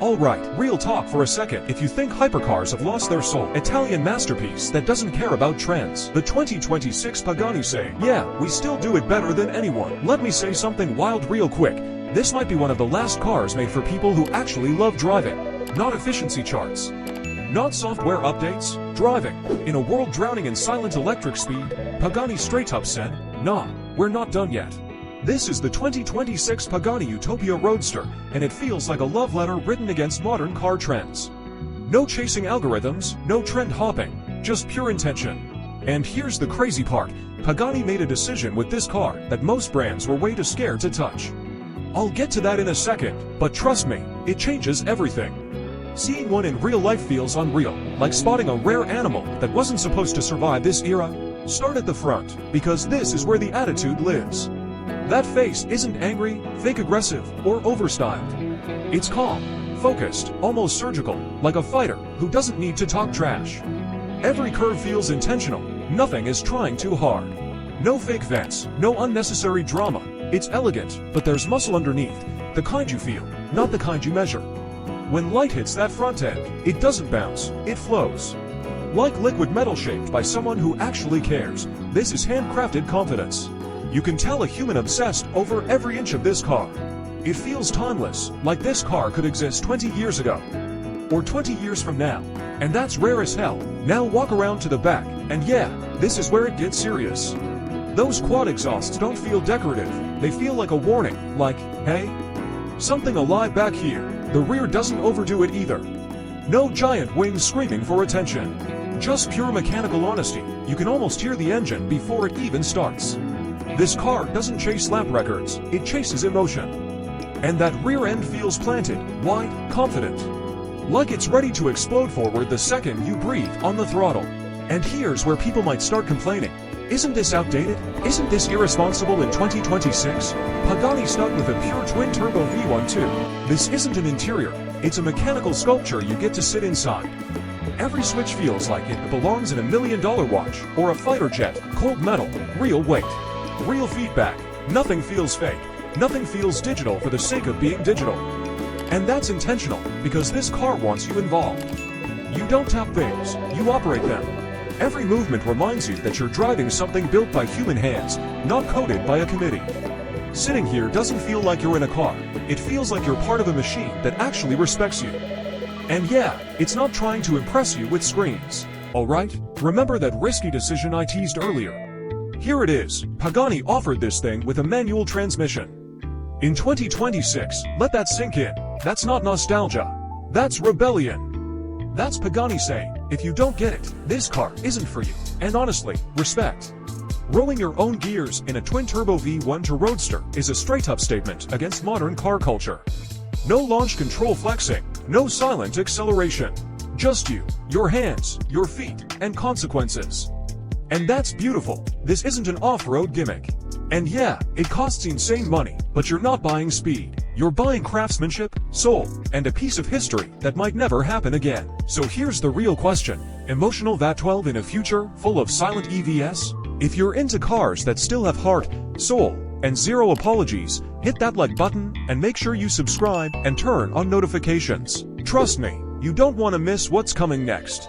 Alright, real talk for a second. If you think hypercars have lost their soul, Italian masterpiece that doesn't care about trends, the 2026 Pagani say, yeah, we still do it better than anyone. Let me say something wild real quick. This might be one of the last cars made for people who actually love driving. Not efficiency charts. Not software updates. Driving. In a world drowning in silent electric speed, Pagani straight up said, nah, we're not done yet. This is the 2026 Pagani Utopia Roadster, and it feels like a love letter written against modern car trends. No chasing algorithms, no trend hopping, just pure intention. And here's the crazy part, Pagani made a decision with this car that most brands were way too scared to touch. I'll get to that in a second, but trust me, it changes everything. Seeing one in real life feels unreal, like spotting a rare animal that wasn't supposed to survive this era. Start at the front, because this is where the attitude lives. That face isn't angry, fake aggressive, or overstyled. It's calm, focused, almost surgical, like a fighter who doesn't need to talk trash. Every curve feels intentional, nothing is trying too hard. No fake vents, no unnecessary drama. It's elegant, but there's muscle underneath, the kind you feel, not the kind you measure. When light hits that front end, it doesn't bounce, it flows. Like liquid metal shaped by someone who actually cares, this is handcrafted confidence. You can tell a human obsessed over every inch of this car. It feels timeless, like this car could exist 20 years ago. Or 20 years from now. And that's rare as hell. Now walk around to the back, and yeah, this is where it gets serious. Those quad exhausts don't feel decorative, they feel like a warning, like, hey, something alive back here. The rear doesn't overdo it either. No giant wings screaming for attention. Just pure mechanical honesty. You can almost hear the engine before it even starts. This car doesn't chase lap records, it chases emotion. And that rear end feels planted, wide, confident. Like it's ready to explode forward the second you breathe on the throttle. And here's where people might start complaining. Isn't this outdated? Isn't this irresponsible in 2026? Pagani stuck with a pure twin-turbo V12. This isn't an interior, it's a mechanical sculpture you get to sit inside. Every switch feels like it belongs in $1 million watch, or a fighter jet, cold metal, real weight. Real feedback. Nothing feels fake. Nothing feels digital for the sake of being digital. And that's intentional, because this car wants you involved. You don't tap things, you operate them. Every movement reminds you that you're driving something built by human hands, not coded by a committee. Sitting here doesn't feel like you're in a car. It feels like you're part of a machine that actually respects you. And yeah, it's not trying to impress you with screens. Alright? Remember that risky decision I teased earlier? Here it is, Pagani offered this thing with a manual transmission. In 2026, let that sink in. That's not nostalgia. That's rebellion. That's Pagani saying, if you don't get it, this car isn't for you. And honestly, respect. Rolling your own gears in a twin-turbo V12 Roadster is a straight-up statement against modern car culture. No launch control flexing, no silent acceleration. Just you, your hands, your feet, and consequences. And that's beautiful. This isn't an off-road gimmick. And yeah, it costs insane money, but you're not buying speed. You're buying craftsmanship, soul, and a piece of history that might never happen again. So here's the real question. Emotional V12 in a future full of silent EVs? If you're into cars that still have heart, soul, and zero apologies, hit that like button and make sure you subscribe and turn on notifications. Trust me, you don't want to miss what's coming next.